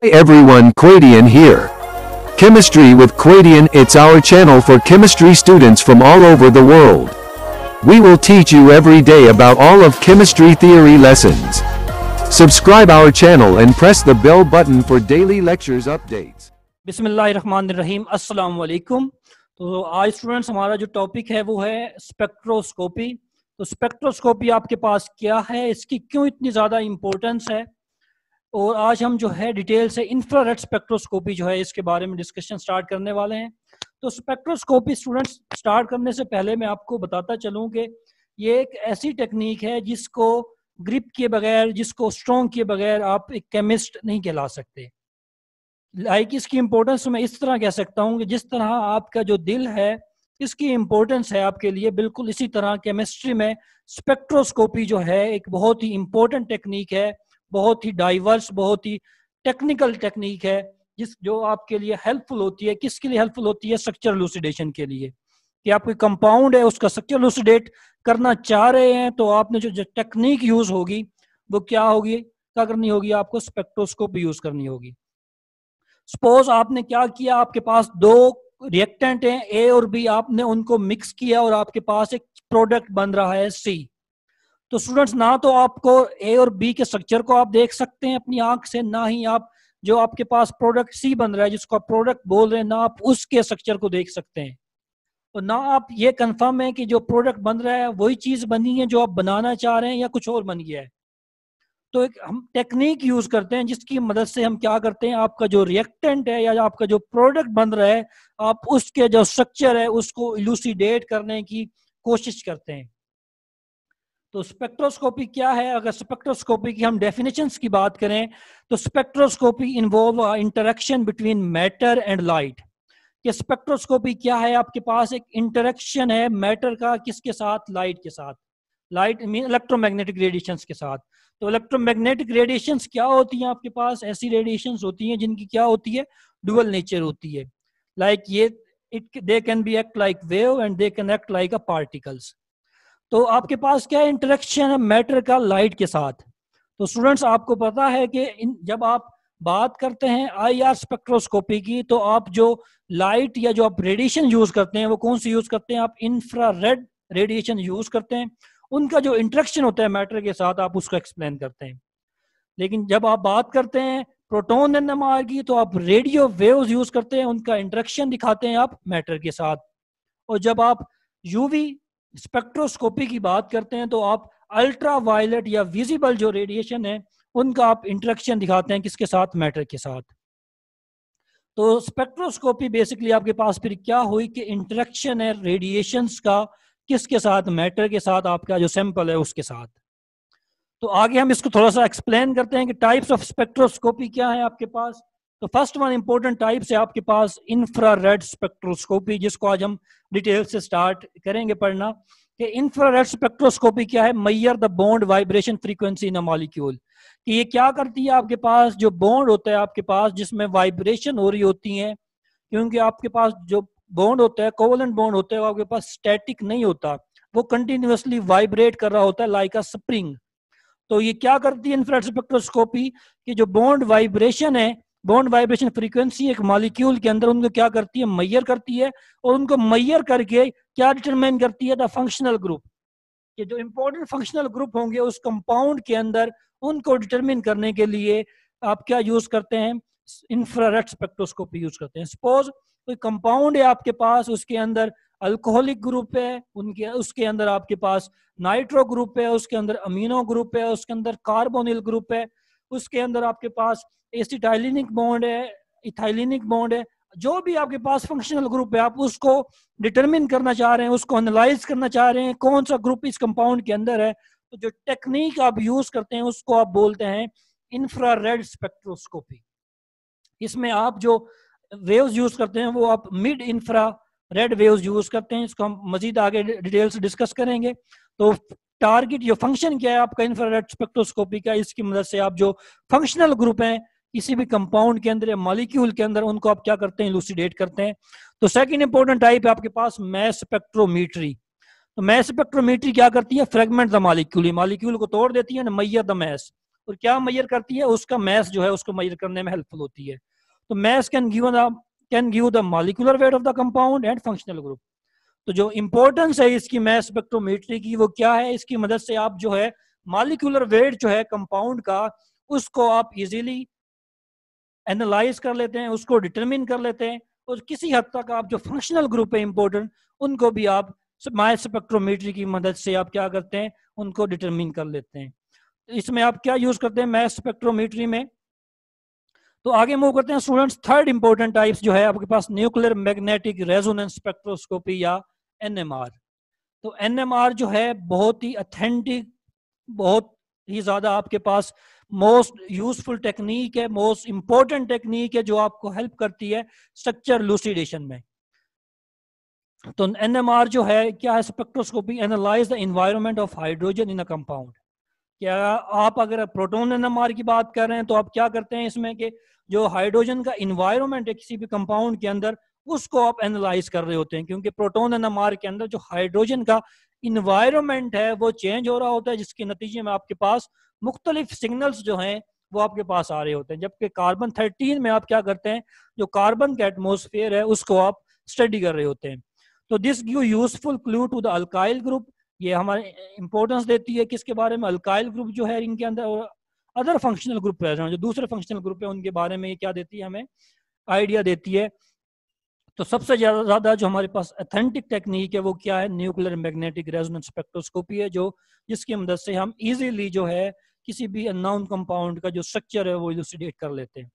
Hi everyone, Quadian here. Chemistry with Quadian, it's our channel for chemistry students from all over the world. We will teach you every day about all of chemistry theory lessons. Subscribe our channel and press the bell button for daily lectures updates. बिस्मिल्लाहिर्रहमानिर्रहीम, अस्सलाम वालेकुम। तो आज students हमारा जो topic है वो है स्पेक्ट्रोस्कोपी। तो स्पेक्ट्रोस्कोपी आपके पास क्या है, इसकी क्यों इतनी ज़्यादा इम्पोर्टेंस है, और आज हम जो है डिटेल से इंफ्रारेड स्पेक्ट्रोस्कोपी जो है इसके बारे में डिस्कशन स्टार्ट करने वाले हैं। तो स्पेक्ट्रोस्कोपी स्टूडेंट्स स्टार्ट करने से पहले मैं आपको बताता चलूँ कि ये एक ऐसी टेक्निक है जिसको ग्रिप के बगैर, जिसको स्ट्रॉन्ग के बगैर आप एक केमिस्ट नहीं कहला सकते। इसकी इम्पोर्टेंस मैं इस तरह कह सकता हूँ कि जिस तरह आपका जो दिल है इसकी इम्पोर्टेंस है आपके लिए, बिल्कुल इसी तरह केमिस्ट्री में स्पेक्ट्रोस्कोपी जो है एक बहुत ही इम्पोर्टेंट टेक्निक है, बहुत ही डाइवर्स, बहुत ही टेक्निकल टेक्निक है, जो आपके लिए हेल्पफुल होती है। किसके लिए हेल्पफुल होती है? स्ट्रक्चर इलूसिडेशन के लिए, कि आप कोई कंपाउंड है उसका स्ट्रक्चर इलूसिडेट करना चाह रहे हैं तो आपने जो टेक्निक यूज होगी वो क्या होगी, क्या करनी होगी? आपको स्पेक्ट्रोस्कोप यूज करनी होगी। सपोज आपने क्या किया, आपके पास दो रिएक्टेंट हैं ए और बी, आपने उनको मिक्स किया और आपके पास एक प्रोडक्ट बन रहा है सी। तो स्टूडेंट्स ना तो आपको ए और बी के स्ट्रक्चर को आप देख सकते हैं अपनी आंख से, ना ही आप जो आपके पास प्रोडक्ट सी बन रहा है जिसको आप प्रोडक्ट बोल रहे हैं, ना आप उसके स्ट्रक्चर को देख सकते हैं। तो ना आप ये कंफर्म है कि जो प्रोडक्ट बन रहा है वही चीज बनी है जो आप बनाना चाह रहे हैं या कुछ और बन गया है। तो एक हम टेक्निक यूज करते हैं जिसकी मदद से हम क्या करते हैं, आपका जो रिएक्टेंट है या आपका जो प्रोडक्ट बन रहा है, आप उसके जो स्ट्रक्चर है उसको इलूसिडेट करने की कोशिश करते हैं। तो स्पेक्ट्रोस्कोपी क्या है? अगर स्पेक्ट्रोस्कोपी की हम डेफिनेशंस की बात करें तो spectroscopy involve interaction between matter and light. कि स्पेक्ट्रोस्कोपी क्या है? आपके पास एक इंटरेक्शन है मैटर का, किसके साथ? लाइट के साथ। लाइट मीन इलेक्ट्रोमैग्नेटिक रेडिएशंस के साथ। तो इलेक्ट्रोमैग्नेटिक रेडिएशंस क्या होती हैं? आपके पास ऐसी रेडिएशंस होती हैं जिनकी क्या होती है? डुअल नेचर होती है। लाइक ये they can be act like wave and they can act like a particles. तो आपके पास क्या इंटरेक्शन है मैटर का लाइट के साथ। तो स्टूडेंट्स आपको पता है कि जब आप बात करते हैं आईआर स्पेक्ट्रोस्कोपी की, तो आप जो लाइट या जो आप रेडिएशन यूज करते हैं वो कौन सी यूज करते हैं? आप इंफ्रारेड रेडिएशन यूज करते हैं। उनका जो इंटरेक्शन होता है मैटर के साथ आप उसको एक्सप्लेन करते हैं। लेकिन जब आप बात करते हैं प्रोटॉन एनएमआर की तो आप रेडियो वेव्स यूज करते हैं, उनका इंटरेक्शन दिखाते हैं आप मैटर के साथ। और जब आप यूवी स्पेक्ट्रोस्कोपी की बात करते हैं तो आप अल्ट्रा वायलेट या विजिबल जो रेडिएशन है उनका आप इंटरेक्शन दिखाते हैं, किसके साथ? मैटर के साथ। तो स्पेक्ट्रोस्कोपी बेसिकली आपके पास फिर क्या हुई कि इंटरेक्शन है रेडिएशंस का, किसके साथ? मैटर के साथ, आपका जो सैंपल है उसके साथ। तो आगे हम इसको थोड़ा सा एक्सप्लेन करते हैं कि टाइप्स ऑफ स्पेक्ट्रोस्कोपी क्या है आपके पास। तो फर्स्ट वन इंपॉर्टेंट टाइप है आपके पास इंफ्रारेड स्पेक्ट्रोस्कोपी, जिसको आज हम डिटेल से स्टार्ट करेंगे पढ़ना। कि इंफ्रारेड स्पेक्ट्रोस्कोपी क्या है? Measure the bond vibration frequency in a molecule. कि ये क्या करती है? आपके पास जो बॉन्ड होता है आपके पास जिसमें वाइब्रेशन हो रही होती है, क्योंकि आपके पास जो बॉन्ड होता है, कोवलेंट बॉन्ड होता है, वो आपके पास स्टैटिक नहीं होता, वो कंटिन्यूअसली वाइब्रेट कर रहा होता है लाइक अ स्प्रिंग। तो ये क्या करती है इंफ्रारेड स्पेक्ट्रोस्कोपी कि जो बॉन्ड वाइब्रेशन है, बॉन्ड वाइब्रेशन फ्रीक्वेंसी एक मॉलिक्यूल के अंदर उनको क्या करती है? मेजर करती है। और उनको मेजर करके क्या डिटरमाइन करती है? The functional group. कि जो इंपॉर्टेंट फंक्शनल ग्रुप होंगे उस कंपाउंड के अंदर, उनको डिटरमिन करने के लिए आप क्या यूज करते हैं? इंफ्रारेड स्पेक्ट्रोस्कोपी यूज करते हैं। सपोज कोई कंपाउंड है आपके पास, उसके अंदर अल्कोहलिक ग्रुप है, उसके अंदर आपके पास नाइट्रो ग्रुप है, उसके अंदर अमीनो ग्रुप है, उसके अंदर कार्बोनिल ग्रुप है, उसके अंदर आपके पास एसिटाइलिनिक बॉन्ड है, इथाइलिनिक बॉन्ड है। जो भी आपके पास फंक्शनल ग्रुप है आप उसको डिटरमिन करना चाह रहे हैं, उसको एनालाइज करना चाह रहे हैं कौन सा ग्रुप इस कंपाउंड के अंदर है, तो जो टेक्निक आप यूज करते हैं उसको आप बोलते हैं इंफ्रारेड स्पेक्ट्रोस्कोपी। इसमें आप जो वेव्स यूज करते हैं वो आप mid infra red waves use करते हैं। इसको हम मजीद आगे डिटेल से डिस्कस करेंगे। तो टारगेट जो फंक्शन क्या है आपका इंफ्रारेड स्पेक्ट्रोस्कोपी का, इसकी मदद से आप जो फंक्शनल ग्रुप हैं किसी भी कंपाउंड के अंदर या मॉलिक्यूल के अंदर, उनको आप क्या करते हैं? इलूसिडेट करते हैं। तो सेकंड इंपॉर्टेंट टाइप है आपके पास मैस स्पेक्ट्रोमीट्री। तो मैस स्पेक्ट्रोमीट्री क्या करती है? फ्रेगमेंट द मॉलिक्यूल, मॉलिक्यूल को तोड़ देती है ना, मेजर द मैस, और क्या मेजर करती है, उसका मैस जो है उसको मेजर करने में हेल्पफुल होती है। तो mass can give the molecular weight of the compound and functional group. तो जो इंपॉर्टेंस है इसकी मैस स्पेक्ट्रोमेट्री की वो क्या है, इसकी मदद से आप जो है मॉलिक्यूलर वेट जो है कंपाउंड का उसको आप इजीली एनालाइज कर लेते हैं, उसको डिटरमिन कर लेते हैं, और किसी हद तक आप जो फंक्शनल ग्रुप है इंपॉर्टेंट उनको भी आप मास स्पेक्ट्रोमेट्री की मदद से आप क्या करते हैं, उनको डिटरमिन कर लेते हैं। इसमें आप क्या यूज करते हैं मास स्पेक्ट्रोमेट्री में। तो आगे मूव करते हैं स्टूडेंट्स, थर्ड इंपॉर्टेंट टाइप्स जो है आपके पास न्यूक्लियर मैग्नेटिक रेजोनेंस स्पेक्ट्रोस्कोपी या एनएमआर। तो एनएमआर जो है बहुत ही ऑथेंटिक, बहुत ही ज्यादा आपके पास मोस्ट यूजफुल टेक्निक है, मोस्ट इंपॉर्टेंट टेक्निक है जो आपको हेल्प करती है स्ट्रक्चर लूसिडेशन में। तो एनएमआर जो है क्या है, spectroscopy analyse the environment of hydrogen in a compound. क्या आप अगर प्रोटॉन एनएमआर की बात कर रहे हैं तो आप क्या करते हैं इसमें कि जो हाइड्रोजन का इन्वायरमेंट है किसी भी कंपाउंड के अंदर उसको आप एनालाइज कर रहे होते हैं, क्योंकि प्रोटॉन एनएमआर के अंदर जो हाइड्रोजन का इन्वायरमेंट है वो चेंज हो रहा होता है, जिसके नतीजे में आपके पास मुख्तलिफ सिग्नल्स जो हैं वो आपके पास आ रहे होते हैं। जबकि कार्बन 13 में आप क्या करते हैं, जो कार्बन का एटमोसफेयर है उसको आप स्टडी कर रहे होते हैं। तो this give useful clue to the alkyl group, ये हमारे इंपॉर्टेंस देती है किसके बारे में, अल्काइल ग्रुप जो है इनके अंदर, और अदर फंक्शनल ग्रुप प्रेजेंट जो दूसरे फंक्शनल ग्रुप है उनके बारे में ये क्या देती है, हमें आइडिया देती है। तो सबसे ज्यादा जो हमारे पास ऑथेंटिक टेक्निक है वो क्या है, न्यूक्लियर मैग्नेटिक रेजोनेंस स्पेक्ट्रोस्कोपी है, जो जिसकी मदद से हम इजीली जो है किसी भी अननोन कंपाउंड का जो स्ट्रक्चर है वो इलुसिडेट कर लेते हैं।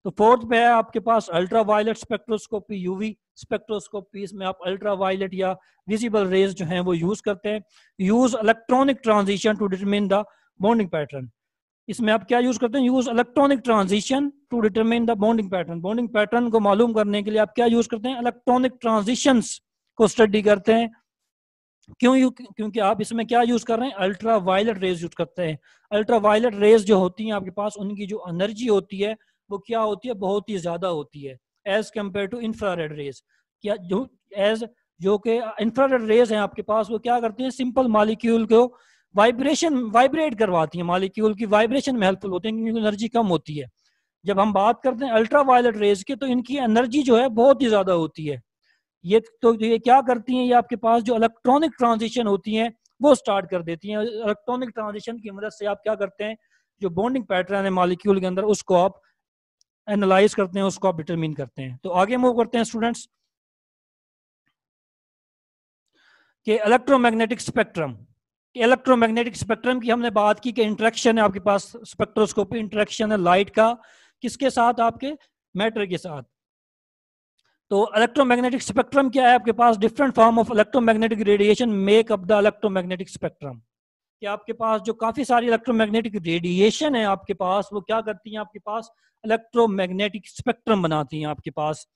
तो फोर्थ पे है आपके पास ultra violet spectroscopy, UV spectroscopy. इसमें आप अल्ट्रा वायलेट या विजिबल रेज जो हैं वो यूज करते हैं। Use electronic transition to determine the bonding pattern. इसमें आप क्या यूज करते हैं, use electronic transition to determine the bonding pattern. Bonding pattern को मालूम करने के लिए आप क्या यूज करते हैं, इलेक्ट्रॉनिक ट्रांजिशंस को स्टडी करते हैं। क्योंकि आप इसमें क्या यूज कर रहे हैं, अल्ट्रा वायलेट रेज यूज करते हैं। अल्ट्रा वायलेट रेज जो होती हैं आपके पास उनकी जो एनर्जी होती है वो क्या होती है, बहुत ही ज्यादा होती है as compare to infrared rays. क्या जो कि इंफ्रारेड रेज हैं आपके पास वो क्या करती हैं, सिंपल मॉलिक्यूल को वाइब्रेट करवाती है, मॉलिक्यूल की वाइब्रेशन में हेल्पफुल होती है क्योंकि एनर्जी कम होती है। जब हम बात करते हैं अल्ट्रा वायलेट रेज की तो इनकी एनर्जी जो है बहुत ही ज्यादा होती है। ये क्या करती हैं, ये आपके पास जो इलेक्ट्रॉनिक ट्रांजिशन होती हैं वो स्टार्ट कर देती हैं। इलेक्ट्रॉनिक ट्रांजिशन की मदद से आप क्या करते हैं, जो बॉन्डिंग पैटर्न है मॉलिक्यूल के अंदर उसको आप एनालाइज करते हैं, उसको आप डिटरमिन करते हैं। तो आगे मूव करते हैं स्टूडेंट्स कि इलेक्ट्रोमैग्नेटिक स्पेक्ट्रम। इलेक्ट्रोमैग्नेटिक स्पेक्ट्रम की हमने बात की कि इंटरेक्शन है आपके पास, स्पेक्ट्रोस्कोपी इंटरेक्शन है लाइट का किसके साथ, आपके मैटर के साथ। तो इलेक्ट्रोमैग्नेटिक स्पेक्ट्रम क्या है आपके पास, different form of electromagnetic radiation make up the electromagnetic spectrum. कि आपके पास जो काफी सारी इलेक्ट्रोमैग्नेटिक रेडिएशन है आपके पास वो क्या करती हैं, आपके पास इलेक्ट्रोमैग्नेटिक स्पेक्ट्रम बनाती हैं आपके पास।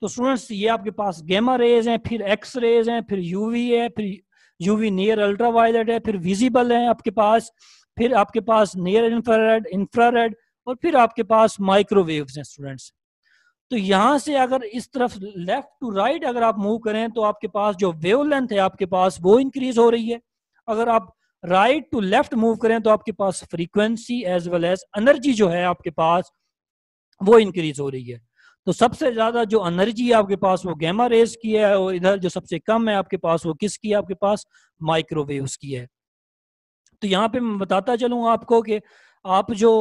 तो स्टूडेंट्स ये आपके पास गामा रेज हैं, फिर एक्स रेज हैं, फिर यूवी है, फिर यूवी नियर अल्ट्रा वायलेट है, फिर विजिबल है आपके पास, फिर आपके पास नियर इंफ्रारेड, इंफ्रारेड, और फिर आपके पास माइक्रोवेव्स हैं स्टूडेंट्स। तो यहां से अगर इस तरफ लेफ्ट टू राइट अगर आप मूव करें तो आपके पास जो वेवलेंथ है आपके पास वो इंक्रीज हो रही है। अगर आप राइट टू लेफ्ट मूव करें तो आपके पास frequency as well as energy जो है आपके पास वो इंक्रीज हो रही है। तो सबसे ज्यादा जो एनर्जी है आपके पास वो गामा रेज की है, और इधर जो सबसे कम है आपके पास वो किसकी है, आपके पास माइक्रोवेव्स की है। तो यहाँ पे मैं बताता चलूँ आपको कि आप जो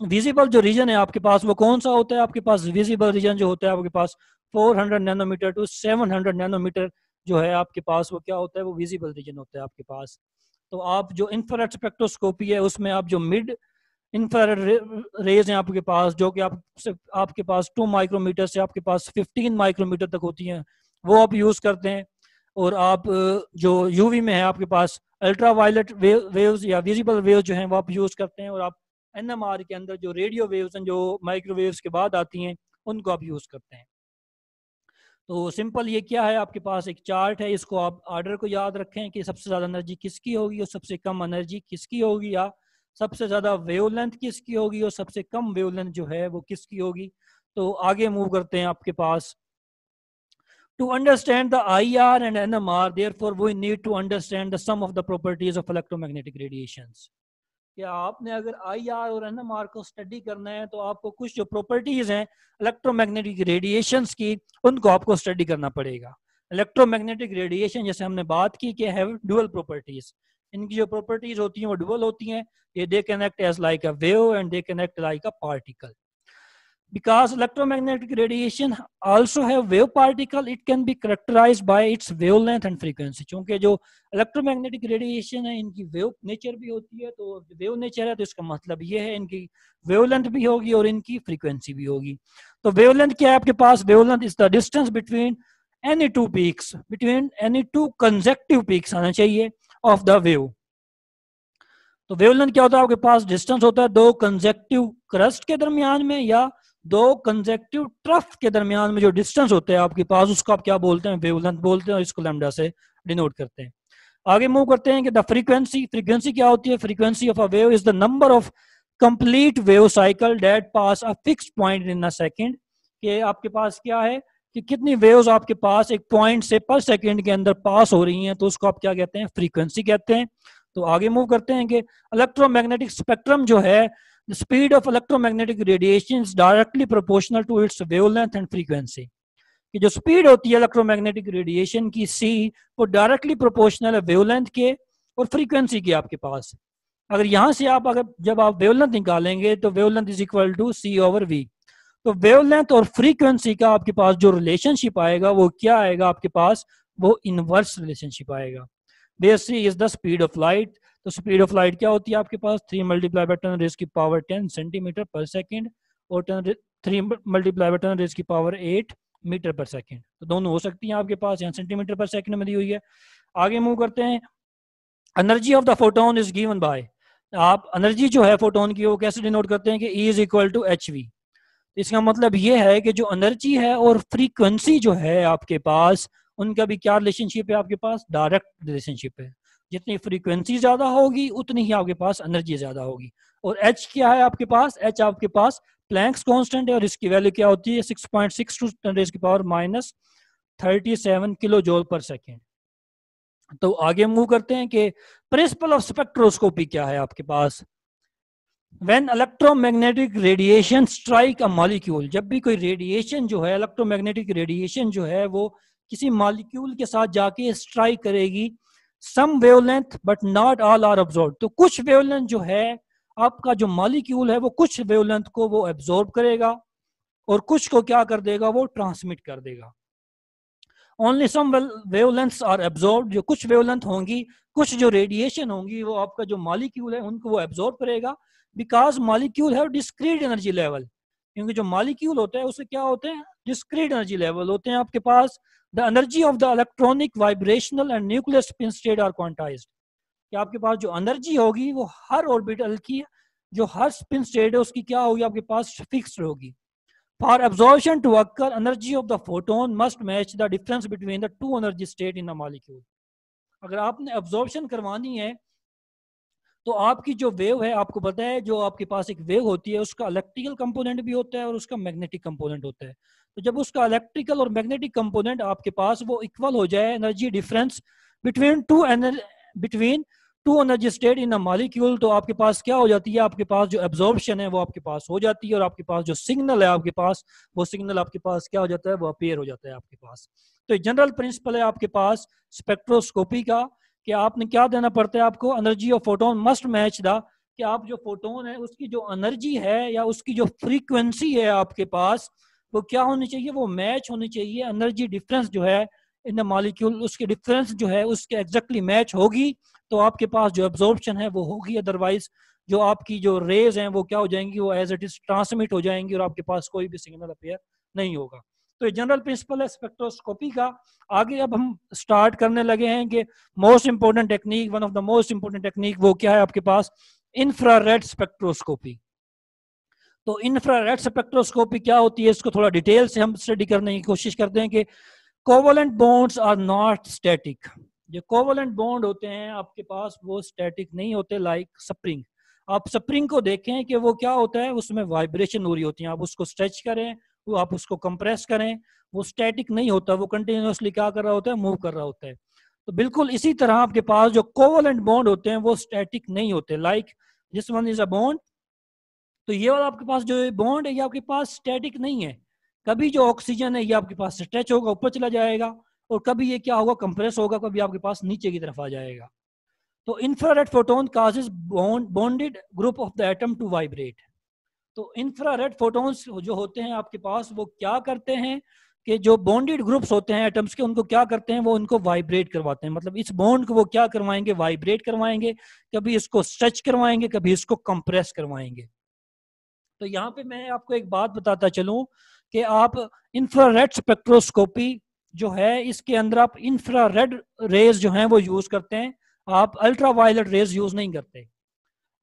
विजिबल जो रीजन है आपके पास वो कौन सा होता है, आपके पास विजिबल रीजन जो होता है आपके पास 400 नैनोमीटर टू 700 नैनोमीटर जो है आपके पास वो क्या होता है, वो विजिबल रीजन होता है आपके पास। तो आप जो इंफ्रारेड स्पेक्ट्रोस्कोपी है उसमें आप जो मिड इंफ्रारेड रेज हैं आपके पास जो कि आपके पास 2 माइक्रोमीटर से आपके पास 15 माइक्रोमीटर तक होती हैं वो आप यूज करते हैं। और आप जो यूवी में है आपके पास अल्ट्रा वायलेट वेव्स या विजिबल वेव्स जो हैं वो आप यूज करते हैं। और आप एनएमआर के अंदर जो रेडियो वेव्स हैं जो माइक्रोवेव्स के बाद आती हैं उनको आप यूज करते हैं। तो सिंपल ये क्या है, आपके पास एक चार्ट है, इसको आप ऑर्डर को याद रखें कि सबसे ज्यादा एनर्जी किसकी होगी और सबसे कम एनर्जी किसकी होगी, या सबसे ज्यादा वेवलेंथ किसकी होगी और सबसे कम वेवलेंथ जो है वो किसकी होगी। तो आगे मूव करते हैं आपके पास। To understand the IR and NMR, therefore we need to understand the sum of the properties of electromagnetic radiations. कि आपने अगर IR और NMR को स्टडी करना है तो आपको कुछ जो प्रॉपर्टीज हैं इलेक्ट्रोमैग्नेटिक रेडिएशंस की, उनको आपको स्टडी करना पड़ेगा। इलेक्ट्रोमैग्नेटिक रेडिएशन जैसे हमने बात की कि हैव डुअल प्रॉपर्टीज, इनकी जो प्रॉपर्टीज होती हैं वो डुअल होती हैं। ये they can act as like a wave and they can act like a particle. Because electromagnetic radiation also have wave particle, it can be characterized by its wavelength and frequency। क्योंकि जो electromagnetic radiation है इनकी wave nature भी होती है, तो wave nature है तो इसका मतलब ये है इनकी wavelength भी होगी और इनकी frequency भी होगी। तो wavelength क्या है आपके पास? wavelength is the distance between any two peaks, between any two consecutive peaks आना चाहिए of the wave। तो वेवलेंथ क्या होता है आपके पास? डिस्टेंस होता है दो कंजेक्टिव क्रस्ट के दरमियान में या दो कंजेक्टिव ट्रफ के दरमियान में जो डिस्टेंस होता है आपके पास, उसको आप क्या बोलते हैं? वेवलेंथ बोलते हैं, और इसको लैम्डा से डिनोट करते हैं। आगे मूव करते हैं कि द फ्रीक्वेंसी, फ्रीक्वेंसी क्या होती है? Frequency of a wave is the number of complete wave cycle that pass a fixed point in a second. कि आपके पास क्या है कि कितनी वेव्स आपके पास एक पॉइंट से पर सेकंड के अंदर पास हो रही हैं, तो उसको आप क्या कहते हैं? फ्रीक्वेंसी कहते हैं। तो आगे मूव करते हैं कि इलेक्ट्रोमैग्नेटिक स्पेक्ट्रम जो है, the speed of electromagnetic radiation is directly proportional to its wavelength and frequency। कि जो स्पीड होती है इलेक्ट्रोमैग्नेटिक रेडिएशन की C, वो डायरेक्टली प्रोपोर्शनल है वेवलेंथ के और फ्रीक्वेंसी के आपके पास। अगर यहां से आप अगर जब आप वेवलेंथ निकालेंगे तो wavelength is equal to C/V। तो वेवलेंथ और फ्रीक्वेंसी का आपके पास जो रिलेशनशिप आएगा वो क्या आएगा आपके पास? वो इनवर्स रिलेशनशिप आएगा। C is the speed of light। तो स्पीड ऑफ लाइट क्या होती है आपके पास? 3 मल्टीप्लाई बाय 10 रेज़ की पावर 10 सेंटीमीटर पर सेकंड और 3 मल्टीप्लाई बाय 10 रेज़ की पावर 8 मीटर पर सेकंड। तो दोनों हो सकती हैं आपके पास, यहाँ सेंटीमीटर पर सेकंड में दी हुई है। आगे मूव करते हैं। Energy of the photon is given by, आप एनर्जी जो है फोटोन की वो कैसे डिनोट करते हैं कि E is equal to HV। इसका मतलब ये है कि जो एनर्जी है और फ्रीक्वेंसी जो है आपके पास, उनका भी क्या रिलेशनशिप है आपके पास? डायरेक्ट रिलेशनशिप है। जितनी फ्रीक्वेंसी ज्यादा होगी उतनी ही आपके पास एनर्जी ज्यादा होगी। और H क्या है आपके पास? H आपके पास प्लैंक्स कांस्टेंट है और इसकी वैल्यू क्या होती है? 6.62 10 रेज़ की पावर -37 किलो जूल पर सेकेंड। तो आगे मूव करते हैं कि प्रिंसिपल ऑफ स्पेक्ट्रोस्कोपी क्या है आपके पास? When electromagnetic radiation strike a molecule, जब भी कोई रेडिएशन जो है, इलेक्ट्रोमैग्नेटिक रेडिएशन जो है वो किसी मॉलिक्यूल के साथ जाके स्ट्राइक करेगी, some wavelength but not all are absorb. तो कुछ वेवलेंथ जो है आपका जो मॉलिक्यूल है वो कुछ वेवलेंथ को वो एब्जॉर्ब करेगा और कुछ को क्या कर देगा? वो ट्रांसमिट कर देगा। Only some wavelengths are absorb. जो कुछ वेवलेंथ होंगी, कुछ जो रेडिएशन होंगी वो आपका जो मॉलिक्यूल है उनको वो एब्जॉर्ब करेगा। Because molecule have discrete energy level, क्योंकि जो मॉलिक्यूल होता है उससे क्या होते हैं? डिस्क्रीट एनर्जी लेवल होते हैं आपके पास। The energy of the electronic vibrational and nuclear spin state are quantized. कि आपके पास जो एनर्जी होगी वो हर ऑर्बिटल की जो हर स्पिन स्टेट है उसकी क्या होगी आपके पास? फिक्स्ड होगी। For absorption to occur, energy of the photon must match the difference between the two energy state in a molecule। अगर आपने absorption करवानी है तो आपकी जो वेव है, आपको पता है जो आपके पास एक वेव होती है उसका इलेक्ट्रिकल कंपोनेंट भी होता है और उसका मैग्नेटिक कंपोनेंट होता है। तो जब उसका इलेक्ट्रिकल और मैग्नेटिक कंपोनेंट आपके पास वो इक्वल हो जाए, energy difference between two energy state in a molecule, तो आपके पास क्या हो जाती है? आपके पास जो एब्जॉर्प्शन है वो आपके पास हो जाती है और आपके पास जो सिग्नल है आपके पास, वो सिग्नल आपके पास क्या हो जाता है? वो अपीयर हो जाता है आपके पास। तो जनरल प्रिंसिपल है आपके पास स्पेक्ट्रोस्कोपी का कि आपने क्या देना पड़ता है आपको? Energy of photon must match the, कि आप जो फोटोन है उसकी जो एनर्जी है या उसकी जो फ्रीक्वेंसी है आपके पास वो क्या होनी चाहिए? वो मैच होनी चाहिए। एनर्जी डिफरेंस जो है इन द मॉलिक्यूल, उसके डिफरेंस जो है उसके एग्जैक्टली मैच होगी तो आपके पास जो एब्जॉर्प्शन है वो होगी। अदरवाइज जो आपकी जो रेज हैं वो क्या हो जाएंगी? वो एज इट इज ट्रांसमिट हो जाएंगी और आपके पास कोई भी सिग्नल अपीयर नहीं होगा। तो ये जनरल प्रिंसिपल है स्पेक्ट्रोस्कोपी का। आगे अब हम स्टार्ट करने लगे हैं कि most important technique, one of the most important technique वो क्या है आपके पास? Infrared spectroscopy. तो इंफ्रारेड स्पेक्ट्रोस्कोपी क्या होती है इसको थोड़ा डिटेल से हम स्टडी करने की कोशिश करते हैं कि covalent bonds are not static. जो कोवलेंट बॉन्ड होते हैं आपके पास वो स्टैटिक नहीं होते। लाइक स्प्रिंग, आप स्प्रिंग को देखें कि वो क्या होता है? उसमें वाइब्रेशन हो रही होती है। आप उसको स्ट्रेच करें, वो आप उसको कंप्रेस करें, वो स्टैटिक नहीं होता, वो कंटिन्यूसली क्या कर रहा होता है? मूव कर रहा होता है। तो बिल्कुल इसी तरह आपके पास जो कोवलेंट बॉन्ड होते हैं वो स्टैटिक नहीं होते। Like this one is a bond. तो ये वाला आपके पास जो बॉन्ड है ये आपके पास स्टैटिक नहीं है, कभी जो ऑक्सीजन है ये आपके पास स्ट्रेच होगा, ऊपर चला जाएगा, और कभी ये क्या होगा, कंप्रेस होगा, कभी आपके पास नीचे की तरफ आ जाएगा। तो infrared photon causes bonded group of the atom to vibrate. तो इंफ्रारेड फोटोन्स जो होते हैं आपके पास वो क्या करते हैं कि जो बॉन्डेड ग्रुप्स होते हैं एटम्स के, उनको क्या करते हैं, वो उनको वाइब्रेट करवाते हैं। मतलब इस बॉन्ड को वो क्या करवाएंगे, वाइब्रेट करवाएंगे, कभी इसको स्ट्रेच करवाएंगे, कभी इसको कंप्रेस करवाएंगे। तो यहाँ पे मैं आपको एक बात बताता चलूं कि आप इंफ्रारेड स्पेक्ट्रोस्कोपी जो है इसके अंदर आप इंफ्रारेड रेज जो हैं वो यूज करते हैं, आप अल्ट्रा वायलेट रेज यूज नहीं करते।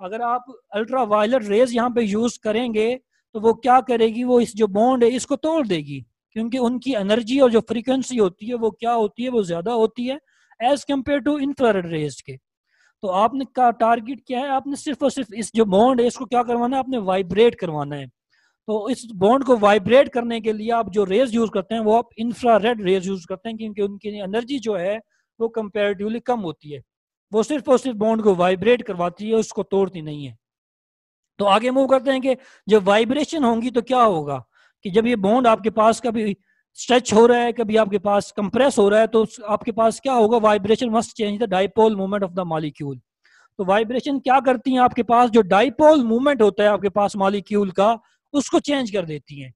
अगर आप अल्ट्रा वायलेट रेज यहाँ पे यूज करेंगे तो वो क्या करेगी, वो इस जो बॉन्ड है इसको तोड़ देगी, क्योंकि उनकी एनर्जी और जो फ्रीक्वेंसी होती है वो क्या होती है, वो ज्यादा होती है as compare to infrared rays के। तो आपने का टारगेट क्या है, आपने सिर्फ और सिर्फ इस जो बॉन्ड है इसको क्या करवाना है, आपने वाइब्रेट करवाना है। तो इस बॉन्ड को वाइब्रेट करने के लिए आप जो रेज यूज करते हैं वो आप इंफ्रारेड रेज यूज करते हैं, क्योंकि उनकी एनर्जी जो है वो कंपैरेटिवली कम होती है, वो सिर्फ और सिर्फ बॉन्ड को वाइब्रेट करवाती है, उसको तोड़ती नहीं है। तो आगे मूव करते हैं कि जब वाइब्रेशन होंगी तो क्या होगा, कि जब ये बॉन्ड आपके पास कभी स्ट्रेच हो रहा है, कभी आपके पास कंप्रेस हो रहा है, तो आपके पास क्या होगा, vibration must change the dipole movement of the molecule. तो वाइब्रेशन क्या करती है, आपके पास जो डाइपोल मूवमेंट होता है आपके पास मॉलिक्यूल का, उसको चेंज कर देती है।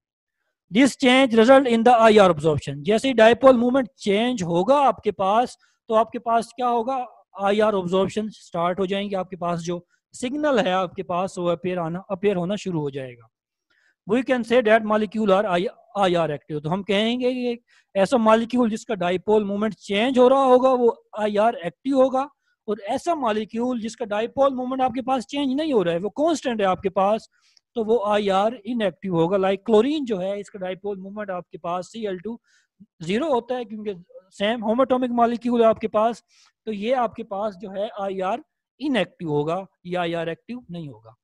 This change result in the IR absorption. जैसे ही डाइपोल मूवमेंट चेंज होगा आपके पास, तो आपके पास क्या होगा, आईआर अब्जॉर्प्शन स्टार्ट हो जाएंगे, आपके पास जो सिग्नल है आपके पास वो अपेयर होना शुरू हो जाएगा। We can say that molecule are IR active. तो हम कहेंगे कि ऐसा मॉलिक्यूल जिसका डाइपोल मूवमेंट चेंज हो रहा होगा वो आईआर एक्टिव होगा, और ऐसा मॉलिक्यूल जिसका डाइपोल मूवमेंट आपके पास चेंज नहीं हो रहा है, वो कांस्टेंट है आपके पास, तो वो आईआर इनएक्टिव होगा। लाइक क्लोरीन जो है इसका डाइपोल मूवमेंट आपके पास Cl2 0 होता है, क्योंकि सेम होमोटोमिक मॉलिक्यूल है आपके पास, तो ये आपके पास जो है आईआर इनएक्टिव होगा, या आईआर एक्टिव नहीं होगा।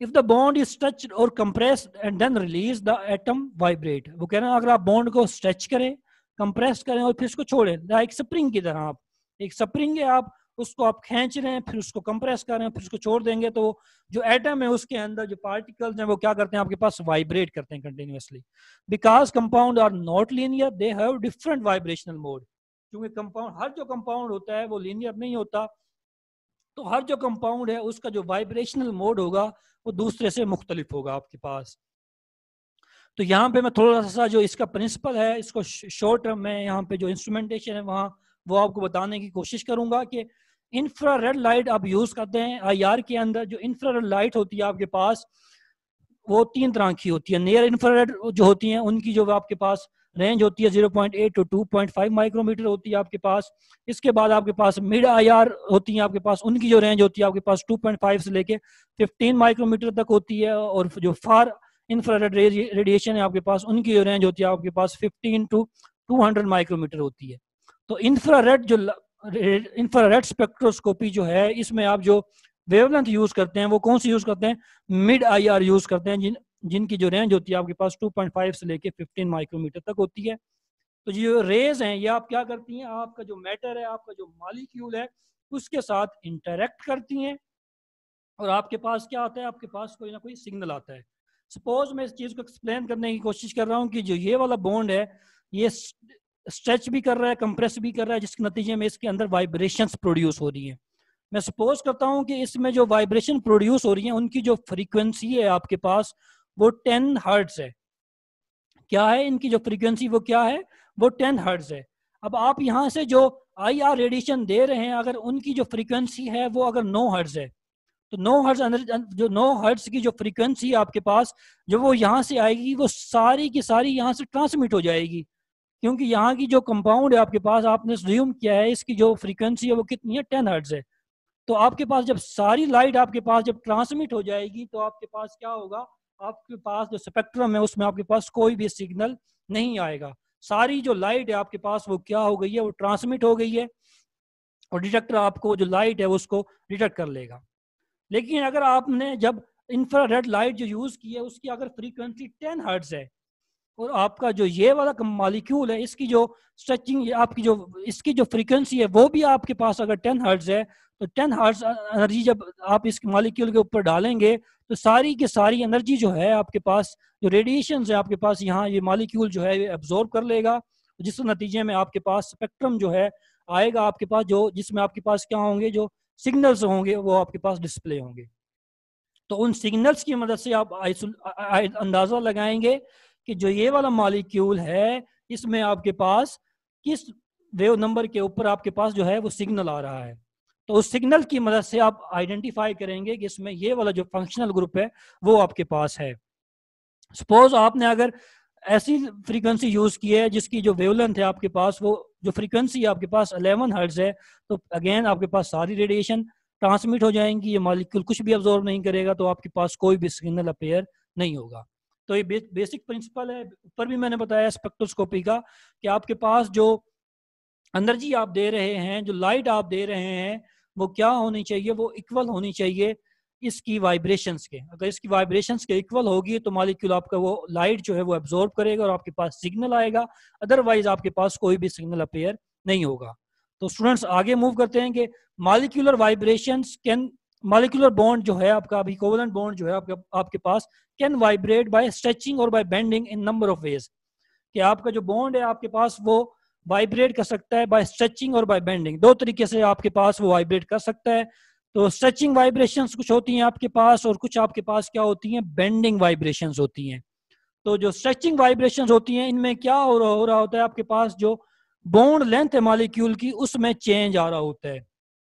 If the bond is stretched or compressed and then release, the atom vibrate। वो कह रहे हैं अगर आप बॉन्ड को स्ट्रेच करें, कंप्रेस करें और फिर इसको छोड़ें, लाइक स्प्रिंग की तरह, आप एक स्प्रिंग है, आप उसको आप खींच रहे हैं, फिर उसको कंप्रेस कर रहे हैं, फिर उसको छोड़ देंगे, तो जो एटम है उसके अंदर जो पार्टिकल्स हैं वो क्या करते हैं, आपके पास वाइब्रेट करते हैं continuously. Because compound are not linear, they have different vibrational mode. क्योंकि कंपाउंड, हर जो कंपाउंड होता है वो लीनियर नहीं होता, तो हर जो कंपाउंड है उसका जो वाइब्रेशनल मोड होगा वो दूसरे से मुख्तलिफ होगा आपके पास। तो यहाँ पे मैं थोड़ा सा जो इसका प्रिंसिपल है इसको शॉर्ट टर्म में यहाँ पे जो इंस्ट्रूमेंटेशन है वहाँ वो आपको बताने की कोशिश करूंगा कि इंफ्रारेड लाइट आप यूज करते हैं आईआर के अंदर। जो इंफ्रारेड लाइट होती है आपके पास वो 3 तरह की होती है। नियर इंफ्रारेड जो होती हैं उनकी जो आपके पास रेंज होती है 0.8 to 2.5 माइक्रोमीटर होती है आपके पास। इसके बाद आपके पास मिड आईआर होती है आपके पास, उनकी जो रेंज होती है आपके पास 2.5 से लेके 15 माइक्रोमीटर तक होती है। और जो फार इंफ्रारेड रेडिएशन है आपके पास, उनकी जो रेंज होती है आपके पास 15 to 200 माइक्रोमीटर होती है। तो इंफ्रारेड स्पेक्ट्रोस्कोपी जो है इसमें आप जो वेवलेंथ यूज करते हैं वो कौन सी यूज करते हैं, मिड आईआर यूज करते हैं, जिनकी जो रेंज होती है आपके पास 2.5 से लेके 15 माइक्रोमीटर तक होती है। तो ये रेज हैं ये आप क्या करती हैं, आपका जो मैटर है, आपका जो मॉलिक्यूल है उसके साथ इंटरेक्ट करती हैं, और आपके पास क्या आता है, आपके पास कोई ना कोई सिग्नल आता है। सपोज मैं इस चीज को एक्सप्लेन करने की कोशिश कर रहा हूँ कि जो ये वाला बॉन्ड है ये स्ट्रेच भी कर रहा है, कंप्रेस भी कर रहा है, जिसके नतीजे में इसके अंदर वाइब्रेशंस प्रोड्यूस हो रही हैं। मैं सपोज करता हूं कि इसमें जो वाइब्रेशन प्रोड्यूस हो रही है उनकी जो फ्रीक्वेंसी है आपके पास वो 10 हर्ट्ज है। क्या है इनकी जो फ्रीक्वेंसी, वो क्या है, वो 10 हर्ट्ज है। अब आप यहां से जो आईआर रेडिएशन दे रहे हैं अगर उनकी जो फ्रीक्वेंसी है वो अगर 9 हर्ट्ज है, तो 9 हर्ट्ज जो 9 हर्ट्ज की जो फ्रीक्वेंसी है आपके पास जो वो यहाँ से आएगी वो सारी की सारी यहाँ से ट्रांसमिट हो जाएगी, क्योंकि यहाँ की जो कंपाउंड है आपके पास आपने ज्यूम किया है इसकी जो फ्रीक्वेंसी है वो कितनी है, 10 हर्ट्ज है। तो आपके पास जब सारी लाइट आपके पास जब ट्रांसमिट हो जाएगी तो आपके पास क्या होगा, आपके पास जो स्पेक्ट्रम है उसमें आपके पास कोई भी सिग्नल नहीं आएगा। सारी जो लाइट है आपके पास वो क्या हो गई है, वो ट्रांसमिट हो गई है, और डिटेक्टर आपको जो लाइट है उसको डिटेक्ट कर लेगा। लेकिन अगर आपने जब इंफ्रारेड लाइट जो यूज की है उसकी अगर फ्रीक्वेंसी 10 हर्ट्ज है और आपका जो ये वाला मॉलिक्यूल है इसकी जो स्ट्रेचिंग आपकी जो इसकी जो फ्रीक्वेंसी है वो भी आपके पास अगर 10 हर्ट्ज है, तो 10 हर्ट्ज एनर्जी जब आप इस मॉलिक्यूल के ऊपर डालेंगे तो सारी की सारी एनर्जी जो है आपके पास, जो रेडिएशन है आपके पास, यहाँ ये मॉलिक्यूल जो है एब्जॉर्ब कर लेगा, जिस नतीजे में आपके पास स्पेक्ट्रम जो है आएगा आपके पास, जो जिसमें आपके पास क्या होंगे, जो सिग्नल्स होंगे वो आपके पास डिस्प्ले होंगे। तो उन सिग्नल्स की मदद से आप अंदाजा लगाएंगे कि जो ये वाला मॉलिक्यूल है इसमें आपके पास किस वेव नंबर के ऊपर आपके पास जो है वो सिग्नल आ रहा है। तो उस सिग्नल की मदद से आप आइडेंटिफाई करेंगे कि इसमें ये वाला जो फंक्शनल ग्रुप है वो आपके पास है। सपोज आपने अगर ऐसी फ्रीक्वेंसी यूज की है जिसकी जो वेवलेंथ है आपके पास, वो जो फ्रीक्वेंसी आपके पास 11 हर्ट्ज है, तो अगेन आपके पास सारी रेडिएशन ट्रांसमिट हो जाएंगी, ये मॉलिक्यूल कुछ भी अब्जॉर्ब नहीं करेगा, तो आपके पास कोई भी सिग्नल अपेयर नहीं होगा। तो ये बेसिक प्रिंसिपल है। ऊपर भी मैंने बताया स्पेक्ट्रोस्कोपी का कि आपके पास जो एनर्जी आप दे रहे हैं, जो लाइट आप दे रहे हैं, वो क्या होनी चाहिए, वो इक्वल होनी चाहिए इसकी वाइब्रेशंस के। अगर इसकी वाइब्रेशंस के इक्वल होगी तो मॉलिक्यूल आपका वो लाइट जो है वो एब्जॉर्ब करेगा और आपके पास सिग्नल आएगा, अदरवाइज आपके पास कोई भी सिग्नल अपेयर नहीं होगा। तो स्टूडेंट्स आगे मूव करते हैं कि molecular vibrations can, molecular bond जो है आपका, अभी कोवेलेंट बॉन्ड जो है आपके पास कैन वाइब्रेट बाय स्ट्रेचिंग और by bending in number of ways. कि आपका जो बॉन्ड है आपके पास वो वाइब्रेट कर सकता है बाय स्ट्रेचिंग और बाय बेंडिंग, दो तरीके से आपके पास वो वाइब्रेट कर सकता है। तो स्ट्रेचिंग वाइब्रेशंस कुछ होती हैं आपके पास और कुछ आपके पास क्या होती हैं, बेंडिंग वाइब्रेशंस होती हैं। तो जो स्ट्रेचिंग वाइब्रेशंस होती हैं इनमें क्या हो रहा होता है, आपके पास जो बॉन्ड लेंथ है मॉलिक्यूल की उसमें चेंज आ रहा होता है।